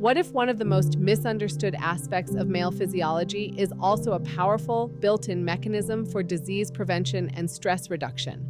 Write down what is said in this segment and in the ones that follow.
What if one of the most misunderstood aspects of male physiology is also a powerful, built-in mechanism for disease prevention and stress reduction?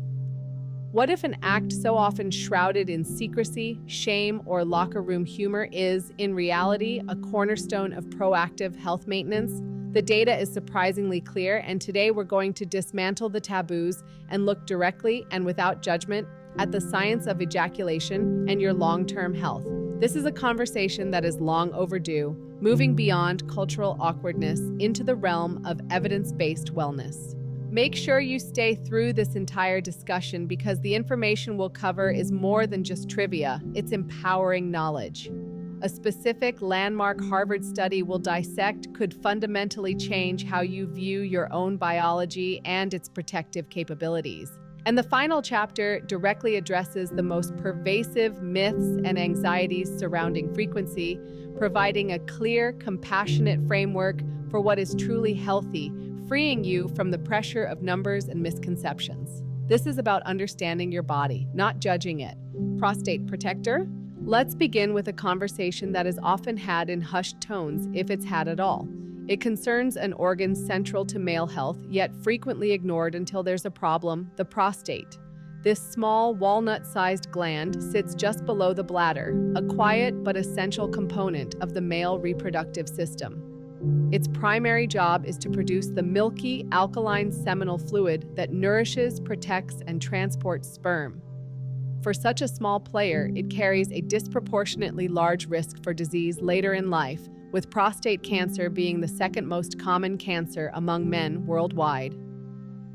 What if an act so often shrouded in secrecy, shame, or locker room humor is, in reality, a cornerstone of proactive health maintenance? The data is surprisingly clear, and today we're going to dismantle the taboos and look directly and without judgment at the science of ejaculation and your long-term health. This is a conversation that is long overdue, moving beyond cultural awkwardness into the realm of evidence-based wellness. Make sure you stay through this entire discussion because the information we'll cover is more than just trivia, it's empowering knowledge. A specific landmark Harvard study we'll dissect could fundamentally change how you view your own biology and its protective capabilities. And the final chapter directly addresses the most pervasive myths and anxieties surrounding frequency, providing a clear, compassionate framework for what is truly healthy, freeing you from the pressure of numbers and misconceptions. This is about understanding your body, not judging it. Prostate protector? Let's begin with a conversation that is often had in hushed tones, if it's had at all. It concerns an organ central to male health, yet frequently ignored until there's a problem: the prostate. This small, walnut-sized gland sits just below the bladder, a quiet but essential component of the male reproductive system. Its primary job is to produce the milky, alkaline seminal fluid that nourishes, protects, and transports sperm. For such a small player, it carries a disproportionately large risk for disease later in life, with prostate cancer being the second most common cancer among men worldwide.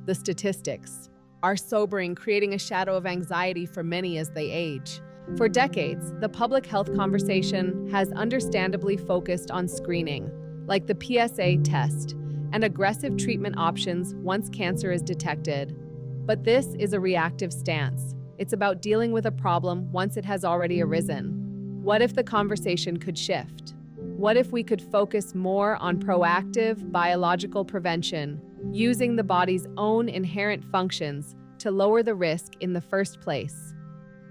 The statistics are sobering, creating a shadow of anxiety for many as they age. For decades, the public health conversation has understandably focused on screening, like the PSA test, and aggressive treatment options once cancer is detected. But this is a reactive stance. It's about dealing with a problem once it has already arisen. What if the conversation could shift? What if we could focus more on proactive biological prevention, using the body's own inherent functions to lower the risk in the first place?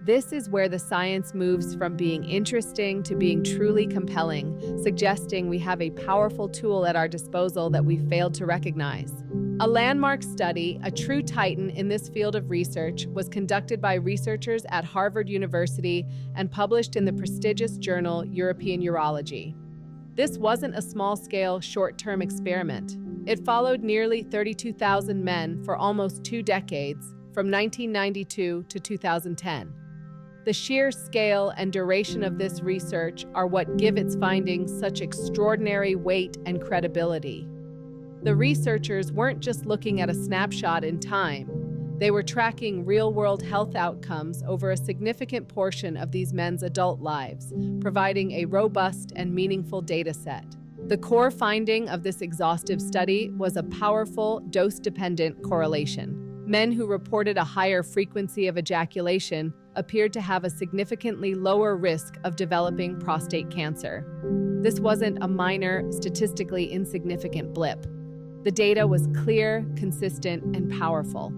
This is where the science moves from being interesting to being truly compelling, suggesting we have a powerful tool at our disposal that we failed to recognize. A landmark study, a true titan in this field of research, was conducted by researchers at Harvard University and published in the prestigious journal European Urology. This wasn't a small-scale, short-term experiment. It followed nearly 32,000 men for almost 2 decades, from 1992 to 2010. The sheer scale and duration of this research are what give its findings such extraordinary weight and credibility. The researchers weren't just looking at a snapshot in time. They were tracking real-world health outcomes over a significant portion of these men's adult lives, providing a robust and meaningful data set. The core finding of this exhaustive study was a powerful, dose-dependent correlation. Men who reported a higher frequency of ejaculation appeared to have a significantly lower risk of developing prostate cancer. This wasn't a minor, statistically insignificant blip. The data was clear, consistent, and powerful.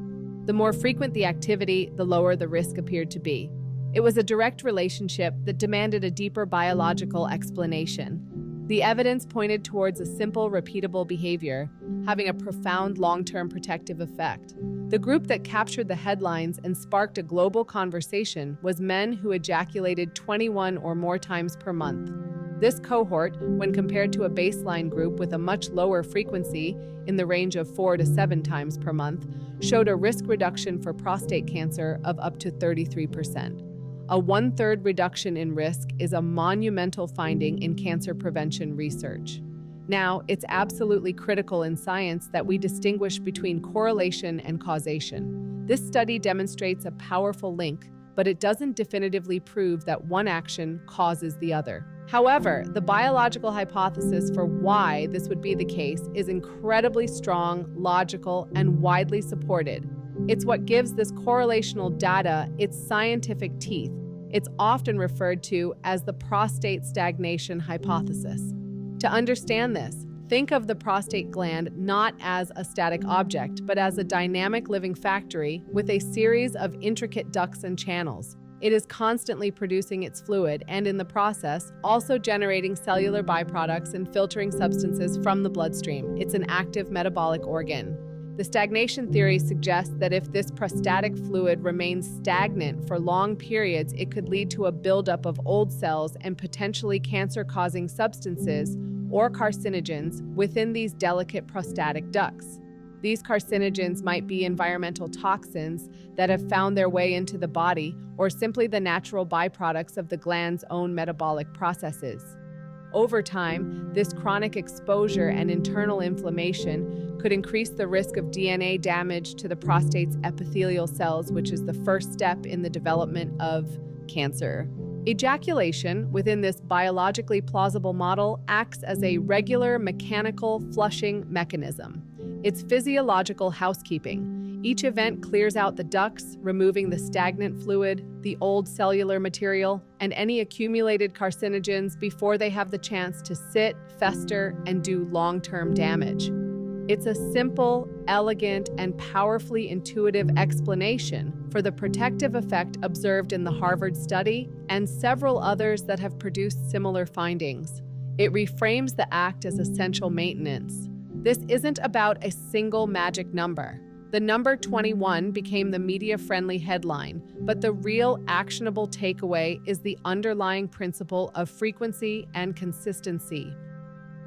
The more frequent the activity, the lower the risk appeared to be. It was a direct relationship that demanded a deeper biological explanation. The evidence pointed towards a simple, repeatable behavior, having a profound long-term protective effect. The group that captured the headlines and sparked a global conversation was men who ejaculated 21 or more times per month. This cohort, when compared to a baseline group with a much lower frequency, in the range of 4 to 7 times per month, showed a risk reduction for prostate cancer of up to 33%. A 1/3 reduction in risk is a monumental finding in cancer prevention research. Now, it's absolutely critical in science that we distinguish between correlation and causation. This study demonstrates a powerful link, but it doesn't definitively prove that one action causes the other. However, the biological hypothesis for why this would be the case is incredibly strong, logical, and widely supported. It's what gives this correlational data its scientific teeth. It's often referred to as the prostate stagnation hypothesis. To understand this, think of the prostate gland not as a static object, but as a dynamic living factory with a series of intricate ducts and channels. It is constantly producing its fluid and, in the process, also generating cellular byproducts and filtering substances from the bloodstream. It's an active metabolic organ. The stagnation theory suggests that if this prostatic fluid remains stagnant for long periods, it could lead to a buildup of old cells and potentially cancer-causing substances or carcinogens within these delicate prostatic ducts. These carcinogens might be environmental toxins that have found their way into the body or simply the natural byproducts of the gland's own metabolic processes. Over time, this chronic exposure and internal inflammation could increase the risk of DNA damage to the prostate's epithelial cells, which is the first step in the development of cancer. Ejaculation, within this biologically plausible model, acts as a regular mechanical flushing mechanism. It's physiological housekeeping. Each event clears out the ducts, removing the stagnant fluid, the old cellular material, and any accumulated carcinogens before they have the chance to sit, fester, and do long-term damage. It's a simple, elegant, and powerfully intuitive explanation for the protective effect observed in the Harvard study and several others that have produced similar findings. It reframes the act as essential maintenance. This isn't about a single magic number. The number 21 became the media-friendly headline, but the real actionable takeaway is the underlying principle of frequency and consistency.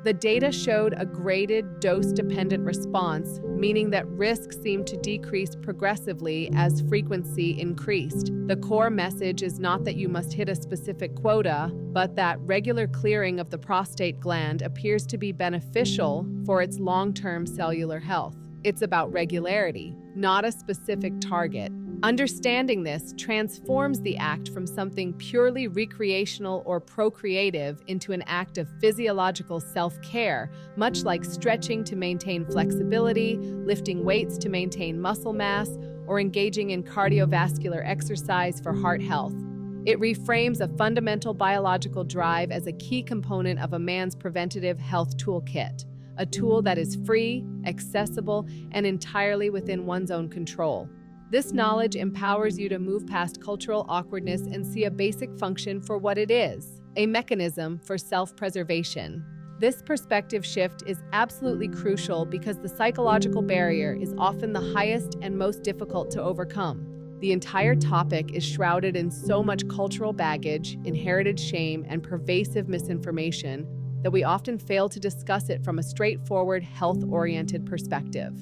The data showed a graded dose-dependent response, meaning that risk seemed to decrease progressively as frequency increased. The core message is not that you must hit a specific quota, but that regular clearing of the prostate gland appears to be beneficial for its long-term cellular health. It's about regularity, not a specific target. Understanding this transforms the act from something purely recreational or procreative into an act of physiological self-care, much like stretching to maintain flexibility, lifting weights to maintain muscle mass, or engaging in cardiovascular exercise for heart health. It reframes a fundamental biological drive as a key component of a man's preventative health toolkit, a tool that is free, accessible, and entirely within one's own control. This knowledge empowers you to move past cultural awkwardness and see a basic function for what it is, a mechanism for self-preservation. This perspective shift is absolutely crucial because the psychological barrier is often the highest and most difficult to overcome. The entire topic is shrouded in so much cultural baggage, inherited shame, and pervasive misinformation that we often fail to discuss it from a straightforward, health-oriented perspective.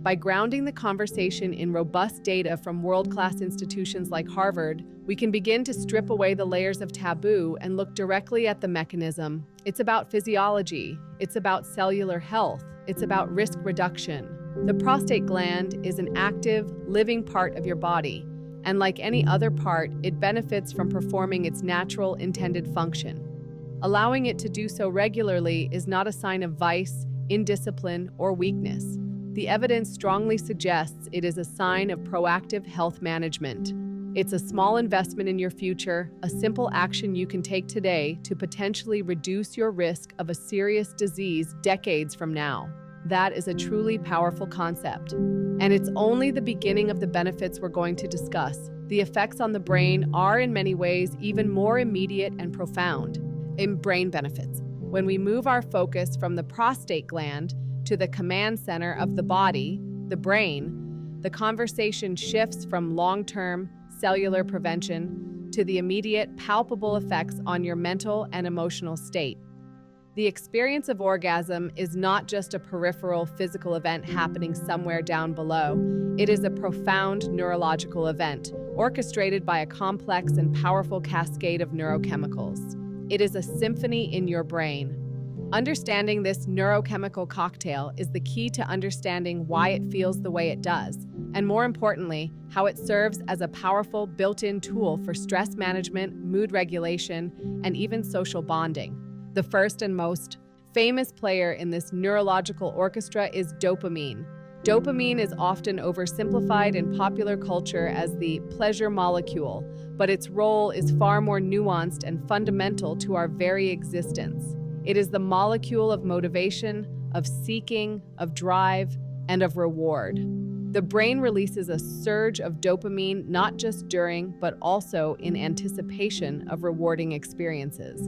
By grounding the conversation in robust data from world-class institutions like Harvard, we can begin to strip away the layers of taboo and look directly at the mechanism. It's about physiology, it's about cellular health, it's about risk reduction. The prostate gland is an active, living part of your body, and like any other part, it benefits from performing its natural intended function. Allowing it to do so regularly is not a sign of vice, indiscipline, or weakness. The evidence strongly suggests it is a sign of proactive health management. It's a small investment in your future, a simple action you can take today to potentially reduce your risk of a serious disease decades from now. That is a truly powerful concept. And it's only the beginning of the benefits we're going to discuss. The effects on the brain are in many ways even more immediate and profound. In brain benefits, when we move our focus from the prostate gland to the command center of the body, the brain, the conversation shifts from long-term cellular prevention to the immediate, palpable effects on your mental and emotional state. The experience of orgasm is not just a peripheral physical event happening somewhere down below. It is a profound neurological event, orchestrated by a complex and powerful cascade of neurochemicals. It is a symphony in your brain. Understanding this neurochemical cocktail is the key to understanding why it feels the way it does, and more importantly, how it serves as a powerful built-in tool for stress management, mood regulation, and even social bonding. The first and most famous player in this neurological orchestra is dopamine. Dopamine is often oversimplified in popular culture as the pleasure molecule, but its role is far more nuanced and fundamental to our very existence. It is the molecule of motivation, of seeking, of drive, and of reward. The brain releases a surge of dopamine not just during, but also in anticipation of rewarding experiences.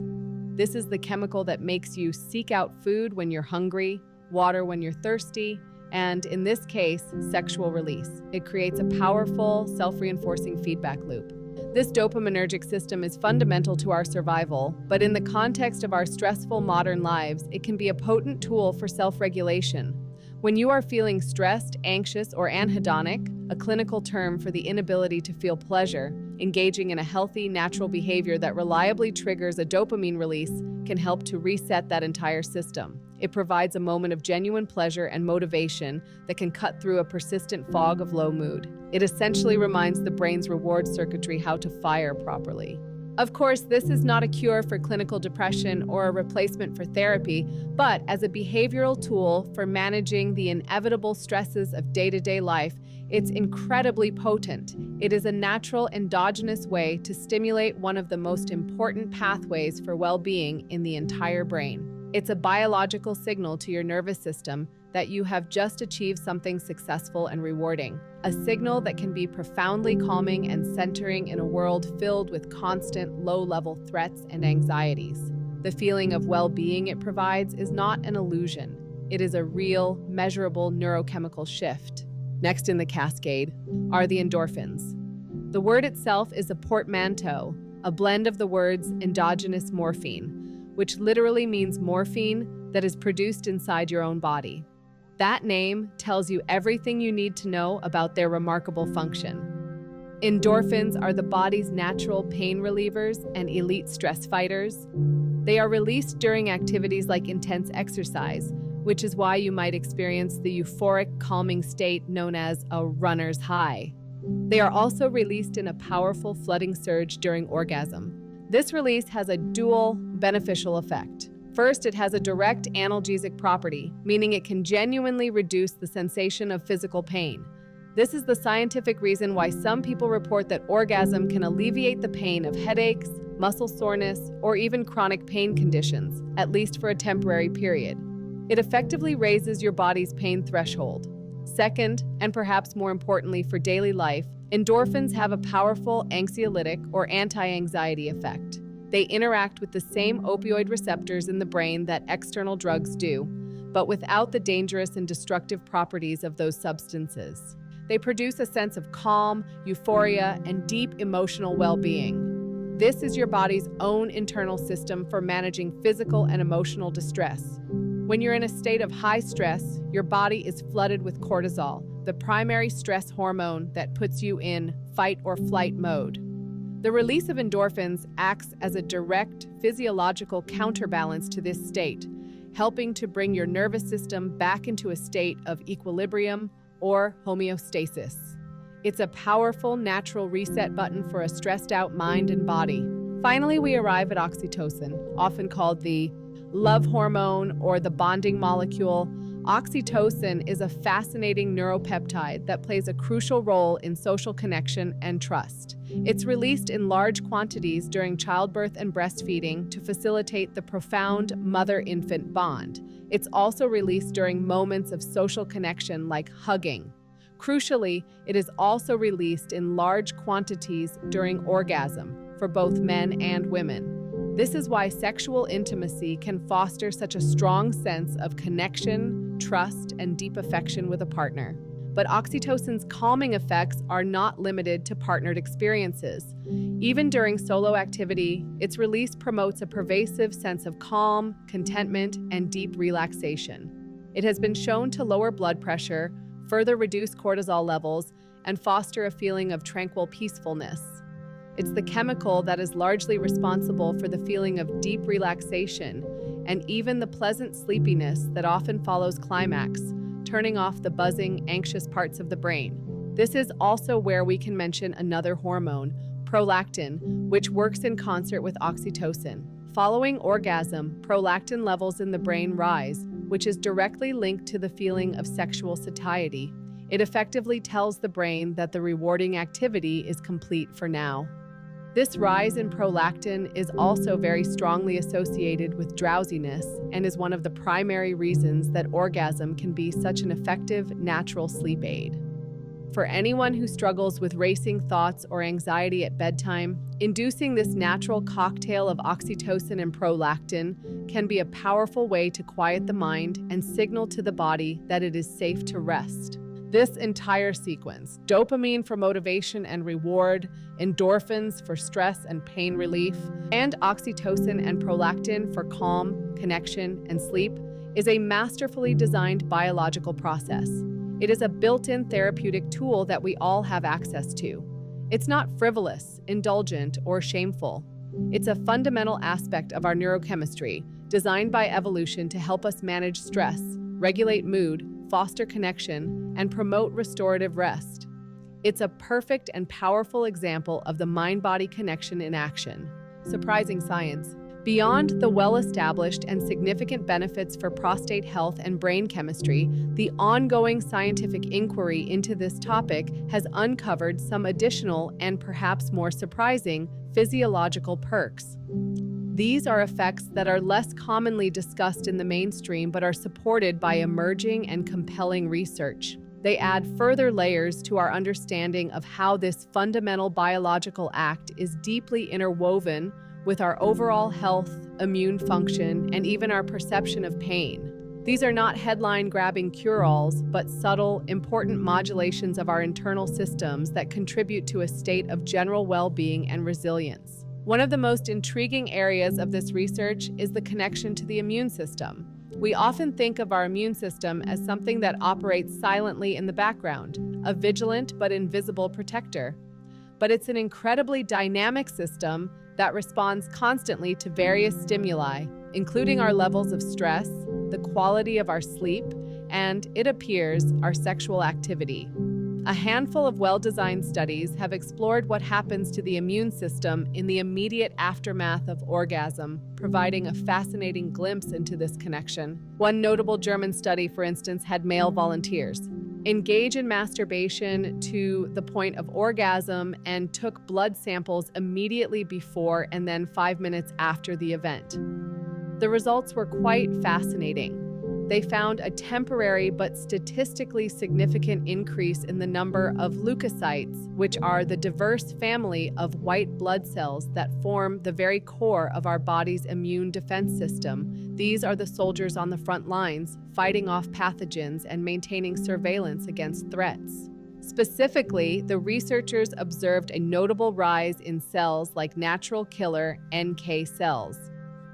This is the chemical that makes you seek out food when you're hungry, water when you're thirsty, and in this case, sexual release. It creates a powerful, self-reinforcing feedback loop. This dopaminergic system is fundamental to our survival, but in the context of our stressful modern lives, it can be a potent tool for self-regulation. When you are feeling stressed, anxious, or anhedonic, a clinical term for the inability to feel pleasure, engaging in a healthy, natural behavior that reliably triggers a dopamine release can help to reset that entire system. It provides a moment of genuine pleasure and motivation that can cut through a persistent fog of low mood. It essentially reminds the brain's reward circuitry how to fire properly. Of course, this is not a cure for clinical depression or a replacement for therapy, but as a behavioral tool for managing the inevitable stresses of day-to-day life, it's incredibly potent. It is a natural endogenous way to stimulate one of the most important pathways for well-being in the entire brain. It's a biological signal to your nervous system that you have just achieved something successful and rewarding. A signal that can be profoundly calming and centering in a world filled with constant low-level threats and anxieties. The feeling of well-being it provides is not an illusion. It is a real, measurable neurochemical shift. Next in the cascade are the endorphins. The word itself is a portmanteau, a blend of the words endogenous morphine, which literally means morphine that is produced inside your own body. That name tells you everything you need to know about their remarkable function. Endorphins are the body's natural pain relievers and elite stress fighters. They are released during activities like intense exercise, which is why you might experience the euphoric, calming state known as a runner's high. They are also released in a powerful flooding surge during orgasm. This release has a dual beneficial effect. First, it has a direct analgesic property, meaning it can genuinely reduce the sensation of physical pain. This is the scientific reason why some people report that orgasm can alleviate the pain of headaches, muscle soreness, or even chronic pain conditions, at least for a temporary period. It effectively raises your body's pain threshold. Second, and perhaps more importantly for daily life, endorphins have a powerful anxiolytic or anti-anxiety effect. They interact with the same opioid receptors in the brain that external drugs do, but without the dangerous and destructive properties of those substances. They produce a sense of calm, euphoria, and deep emotional well-being. This is your body's own internal system for managing physical and emotional distress. When you're in a state of high stress, your body is flooded with cortisol, the primary stress hormone that puts you in fight or flight mode. The release of endorphins acts as a direct physiological counterbalance to this state, helping to bring your nervous system back into a state of equilibrium or homeostasis. It's a powerful natural reset button for a stressed out mind and body. Finally, we arrive at oxytocin, often called the love hormone or the bonding molecule. Oxytocin is a fascinating neuropeptide that plays a crucial role in social connection and trust. It's released in large quantities during childbirth and breastfeeding to facilitate the profound mother-infant bond. It's also released during moments of social connection like hugging. Crucially, it is also released in large quantities during orgasm for both men and women. This is why sexual intimacy can foster such a strong sense of connection, trust, and deep affection with a partner. But oxytocin's calming effects are not limited to partnered experiences. Even during solo activity, its release promotes a pervasive sense of calm, contentment, and deep relaxation. It has been shown to lower blood pressure, further reduce cortisol levels, and foster a feeling of tranquil peacefulness. It's the chemical that is largely responsible for the feeling of deep relaxation and even the pleasant sleepiness that often follows climax, turning off the buzzing, anxious parts of the brain. This is also where we can mention another hormone, prolactin, which works in concert with oxytocin. Following orgasm, prolactin levels in the brain rise, which is directly linked to the feeling of sexual satiety. It effectively tells the brain that the rewarding activity is complete for now. This rise in prolactin is also very strongly associated with drowsiness and is one of the primary reasons that orgasm can be such an effective natural sleep aid. For anyone who struggles with racing thoughts or anxiety at bedtime, inducing this natural cocktail of oxytocin and prolactin can be a powerful way to quiet the mind and signal to the body that it is safe to rest. This entire sequence, dopamine for motivation and reward, endorphins for stress and pain relief, and oxytocin and prolactin for calm, connection, and sleep, is a masterfully designed biological process. It is a built-in therapeutic tool that we all have access to. It's not frivolous, indulgent, or shameful. It's a fundamental aspect of our neurochemistry, designed by evolution to help us manage stress, regulate mood, foster connection, and promote restorative rest. It's a perfect and powerful example of the mind-body connection in action. Surprising science. Beyond the well-established and significant benefits for prostate health and brain chemistry, the ongoing scientific inquiry into this topic has uncovered some additional and perhaps more surprising physiological perks. These are effects that are less commonly discussed in the mainstream but are supported by emerging and compelling research. They add further layers to our understanding of how this fundamental biological act is deeply interwoven with our overall health, immune function, and even our perception of pain. These are not headline-grabbing cure-alls, but subtle, important modulations of our internal systems that contribute to a state of general well-being and resilience. One of the most intriguing areas of this research is the connection to the immune system. We often think of our immune system as something that operates silently in the background, a vigilant but invisible protector. But it's an incredibly dynamic system that responds constantly to various stimuli, including our levels of stress, the quality of our sleep, and, it appears, our sexual activity. A handful of well-designed studies have explored what happens to the immune system in the immediate aftermath of orgasm, providing a fascinating glimpse into this connection. One notable German study, for instance, had male volunteers engage in masturbation to the point of orgasm and took blood samples immediately before and then 5 minutes after the event. The results were quite fascinating. They found a temporary but statistically significant increase in the number of leukocytes, which are the diverse family of white blood cells that form the very core of our body's immune defense system. These are the soldiers on the front lines, fighting off pathogens and maintaining surveillance against threats. Specifically, the researchers observed a notable rise in cells like natural killer NK cells.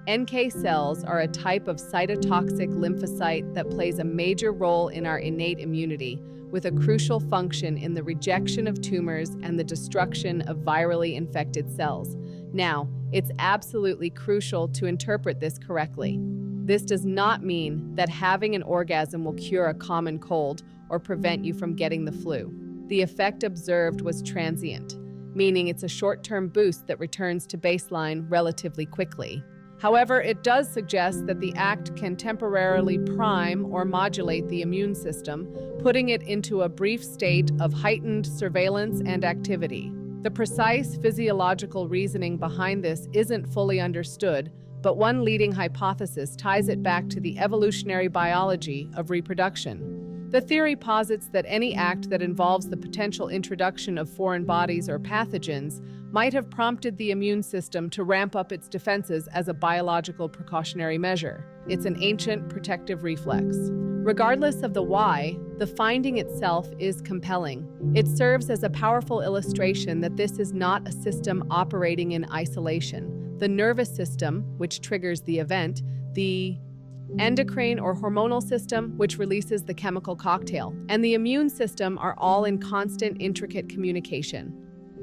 NK cells are a type of cytotoxic lymphocyte that plays a major role in our innate immunity, with a crucial function in the rejection of tumors and the destruction of virally infected cells. Now, it's absolutely crucial to interpret this correctly. This does not mean that having an orgasm will cure a common cold or prevent you from getting the flu. The effect observed was transient, meaning it's a short-term boost that returns to baseline relatively quickly. However, it does suggest that the act can temporarily prime or modulate the immune system, putting it into a brief state of heightened surveillance and activity. The precise physiological reasoning behind this isn't fully understood, but one leading hypothesis ties it back to the evolutionary biology of reproduction. The theory posits that any act that involves the potential introduction of foreign bodies or pathogens might have prompted the immune system to ramp up its defenses as a biological precautionary measure. It's an ancient protective reflex. Regardless of the why, the finding itself is compelling. It serves as a powerful illustration that this is not a system operating in isolation. The nervous system, which triggers the event, the endocrine or hormonal system, which releases the chemical cocktail, and the immune system are all in constant, intricate communication.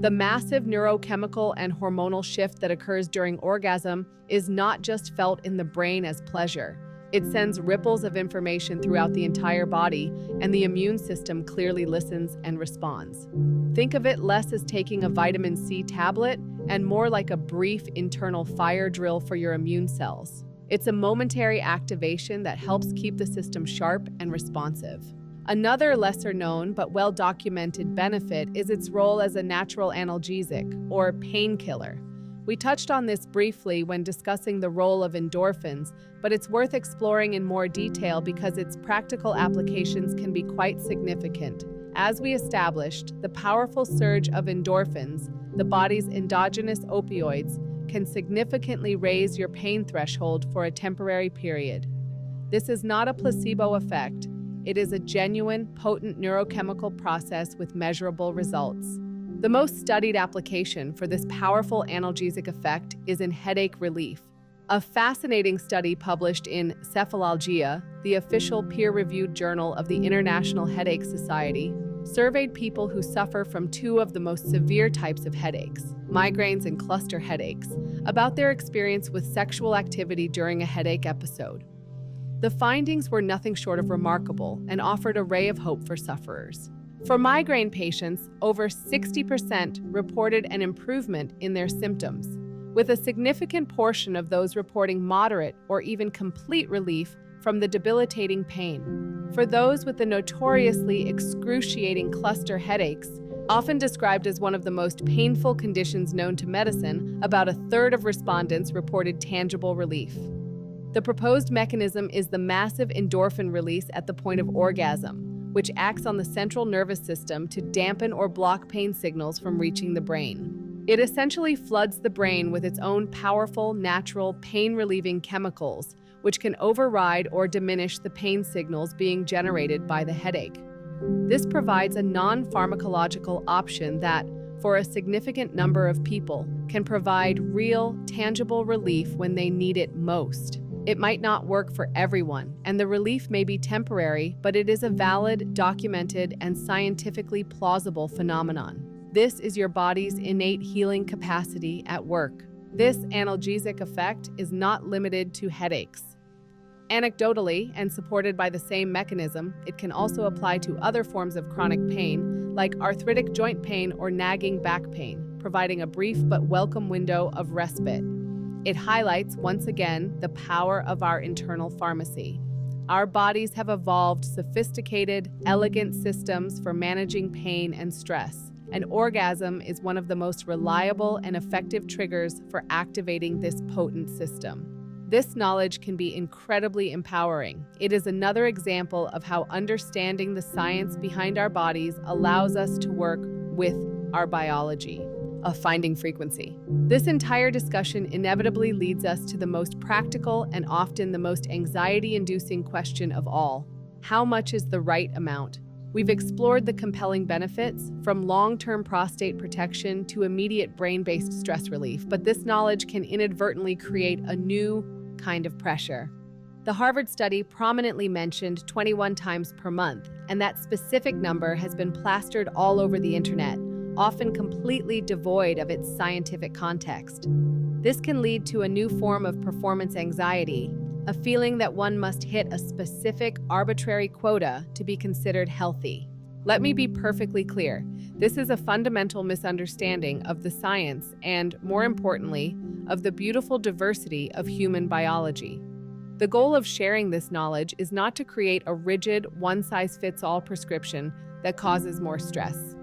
The massive neurochemical and hormonal shift that occurs during orgasm is not just felt in the brain as pleasure. It sends ripples of information throughout the entire body, and the immune system clearly listens and responds. Think of it less as taking a vitamin C tablet and more like a brief internal fire drill for your immune cells. It's a momentary activation that helps keep the system sharp and responsive. Another lesser-known but well-documented benefit is its role as a natural analgesic, or painkiller. We touched on this briefly when discussing the role of endorphins, but it's worth exploring in more detail because its practical applications can be quite significant. As we established, the powerful surge of endorphins, the body's endogenous opioids, can significantly raise your pain threshold for a temporary period. This is not a placebo effect. It is a genuine, potent neurochemical process with measurable results. The most studied application for this powerful analgesic effect is in headache relief. A fascinating study published in Cephalalgia, the official peer-reviewed journal of the International Headache Society, surveyed people who suffer from two of the most severe types of headaches, migraines and cluster headaches, about their experience with sexual activity during a headache episode. The findings were nothing short of remarkable and offered a ray of hope for sufferers. For migraine patients, over 60% reported an improvement in their symptoms, with a significant portion of those reporting moderate or even complete relief from the debilitating pain. For those with the notoriously excruciating cluster headaches, often described as one of the most painful conditions known to medicine, about a third of respondents reported tangible relief. The proposed mechanism is the massive endorphin release at the point of orgasm, which acts on the central nervous system to dampen or block pain signals from reaching the brain. It essentially floods the brain with its own powerful, natural, pain-relieving chemicals, which can override or diminish the pain signals being generated by the headache. This provides a non-pharmacological option that, for a significant number of people, can provide real, tangible relief when they need it most. It might not work for everyone, and the relief may be temporary, but it is a valid, documented, and scientifically plausible phenomenon. This is your body's innate healing capacity at work. This analgesic effect is not limited to headaches. Anecdotally, and supported by the same mechanism, it can also apply to other forms of chronic pain, like arthritic joint pain or nagging back pain, providing a brief but welcome window of respite. It highlights, once again, the power of our internal pharmacy. Our bodies have evolved sophisticated, elegant systems for managing pain and stress, and orgasm is one of the most reliable and effective triggers for activating this potent system. This knowledge can be incredibly empowering. It is another example of how understanding the science behind our bodies allows us to work with our biology. Of finding frequency. This entire discussion inevitably leads us to the most practical and often the most anxiety-inducing question of all. How much is the right amount? We've explored the compelling benefits, from long-term prostate protection to immediate brain-based stress relief, but this knowledge can inadvertently create a new kind of pressure. The Harvard study prominently mentioned 21 times per month, and that specific number has been plastered all over the internet, often completely devoid of its scientific context. This can lead to a new form of performance anxiety, a feeling that one must hit a specific, arbitrary quota to be considered healthy. Let me be perfectly clear. This is a fundamental misunderstanding of the science and, more importantly, of the beautiful diversity of human biology. The goal of sharing this knowledge is not to create a rigid, one-size-fits-all prescription that causes more stress.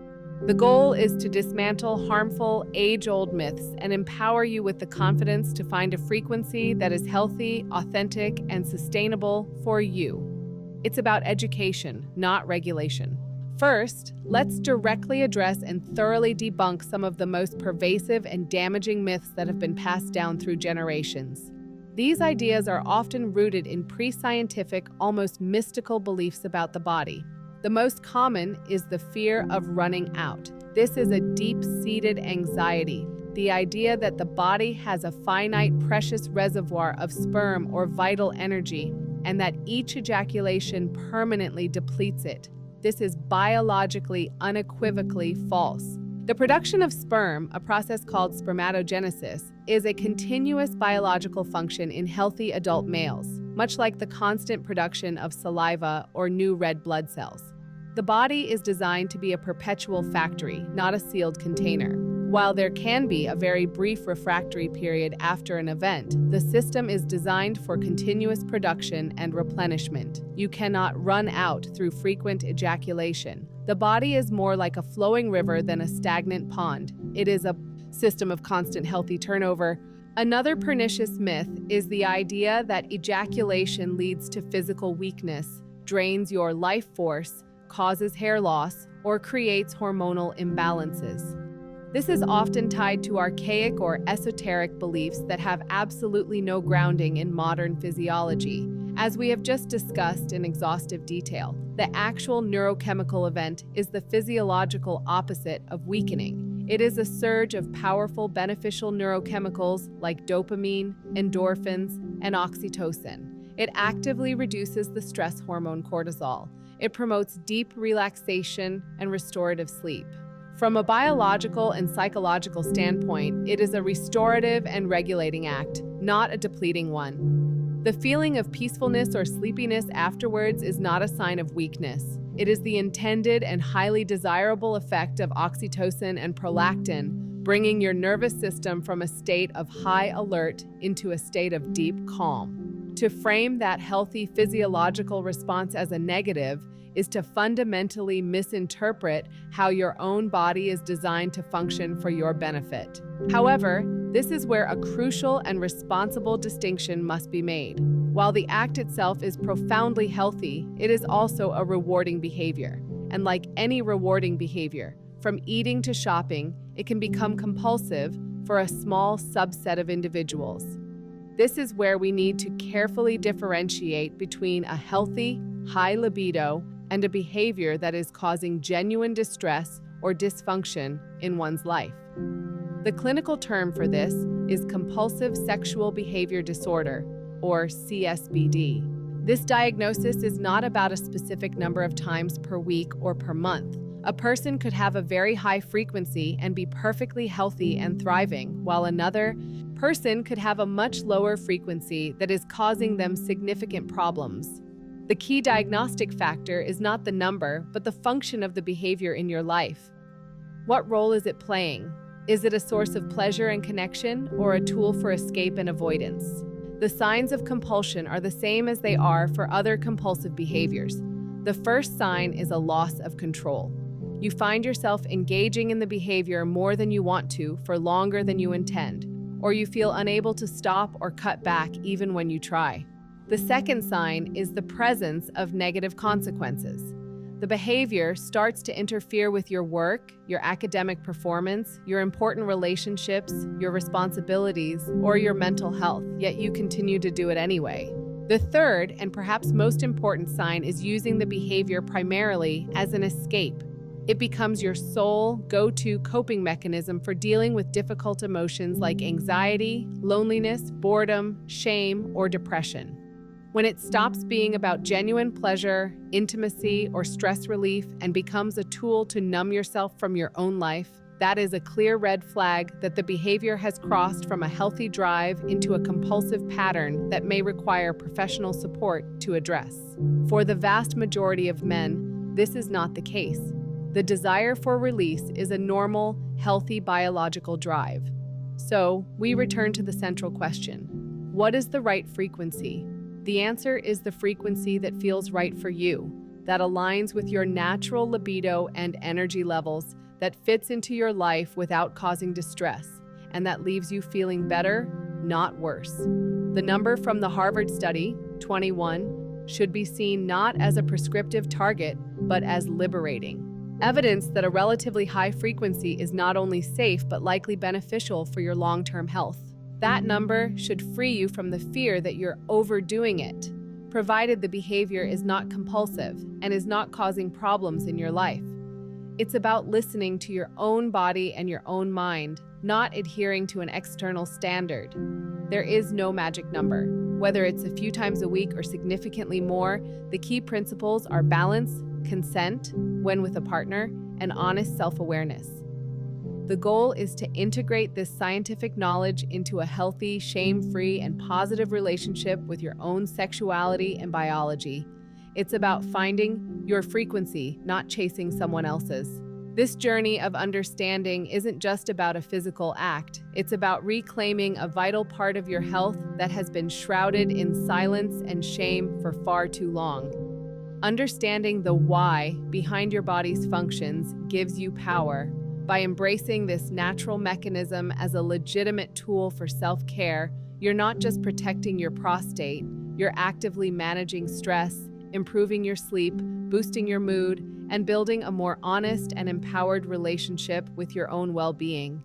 The goal is to dismantle harmful, age-old myths and empower you with the confidence to find a frequency that is healthy, authentic, and sustainable for you. It's about education, not regulation. First, let's directly address and thoroughly debunk some of the most pervasive and damaging myths that have been passed down through generations. These ideas are often rooted in pre-scientific, almost mystical beliefs about the body. The most common is the fear of running out. This is a deep-seated anxiety, the idea that the body has a finite, precious reservoir of sperm or vital energy, and that each ejaculation permanently depletes it. This is biologically, unequivocally false. The production of sperm, a process called spermatogenesis, is a continuous biological function in healthy adult males, much like the constant production of saliva or new red blood cells. The body is designed to be a perpetual factory, not a sealed container. While there can be a very brief refractory period after an event, the system is designed for continuous production and replenishment. You cannot run out through frequent ejaculation. The body is more like a flowing river than a stagnant pond. It is a system of constant healthy turnover. Another pernicious myth is the idea that ejaculation leads to physical weakness, drains your life force, causes hair loss, or creates hormonal imbalances. This is often tied to archaic or esoteric beliefs that have absolutely no grounding in modern physiology. As we have just discussed in exhaustive detail, the actual neurochemical event is the physiological opposite of weakening. It is a surge of powerful beneficial neurochemicals like dopamine, endorphins, and oxytocin. It actively reduces the stress hormone cortisol. It promotes deep relaxation and restorative sleep. From a biological and psychological standpoint, it is a restorative and regulating act, not a depleting one. The feeling of peacefulness or sleepiness afterwards is not a sign of weakness. It is the intended and highly desirable effect of oxytocin and prolactin, bringing your nervous system from a state of high alert into a state of deep calm. To frame that healthy physiological response as a negative is to fundamentally misinterpret how your own body is designed to function for your benefit. However, this is where a crucial and responsible distinction must be made. While the act itself is profoundly healthy, it is also a rewarding behavior. And like any rewarding behavior, from eating to shopping, it can become compulsive for a small subset of individuals. This is where we need to carefully differentiate between a healthy, high libido and a behavior that is causing genuine distress or dysfunction in one's life. The clinical term for this is compulsive sexual behavior disorder, or CSBD. This diagnosis is not about a specific number of times per week or per month. A person could have a very high frequency and be perfectly healthy and thriving, while another person could have a much lower frequency that is causing them significant problems. The key diagnostic factor is not the number, but the function of the behavior in your life. What role is it playing? Is it a source of pleasure and connection, or a tool for escape and avoidance? The signs of compulsion are the same as they are for other compulsive behaviors. The first sign is a loss of control. You find yourself engaging in the behavior more than you want to for longer than you intend, or you feel unable to stop or cut back even when you try. The second sign is the presence of negative consequences. The behavior starts to interfere with your work, your academic performance, your important relationships, your responsibilities, or your mental health, yet you continue to do it anyway. The third, and perhaps most important sign, is using the behavior primarily as an escape. It becomes your sole, go-to coping mechanism for dealing with difficult emotions like anxiety, loneliness, boredom, shame, or depression. When it stops being about genuine pleasure, intimacy, or stress relief and becomes a tool to numb yourself from your own life, that is a clear red flag that the behavior has crossed from a healthy drive into a compulsive pattern that may require professional support to address. For the vast majority of men, this is not the case. The desire for release is a normal, healthy biological drive. So, we return to the central question. What is the right frequency? The answer is the frequency that feels right for you, that aligns with your natural libido and energy levels, that fits into your life without causing distress, and that leaves you feeling better, not worse. The number from the Harvard study, 21, should be seen not as a prescriptive target, but as liberating. Evidence that a relatively high frequency is not only safe, but likely beneficial for your long-term health. That number should free you from the fear that you're overdoing it, provided the behavior is not compulsive and is not causing problems in your life. It's about listening to your own body and your own mind, not adhering to an external standard. There is no magic number. Whether it's a few times a week or significantly more, the key principles are balance, consent, when with a partner, and honest self-awareness. The goal is to integrate this scientific knowledge into a healthy, shame-free, and positive relationship with your own sexuality and biology. It's about finding your frequency, not chasing someone else's. This journey of understanding isn't just about a physical act. It's about reclaiming a vital part of your health that has been shrouded in silence and shame for far too long. Understanding the why behind your body's functions gives you power. By embracing this natural mechanism as a legitimate tool for self-care, you're not just protecting your prostate, you're actively managing stress, improving your sleep, boosting your mood, and building a more honest and empowered relationship with your own well-being.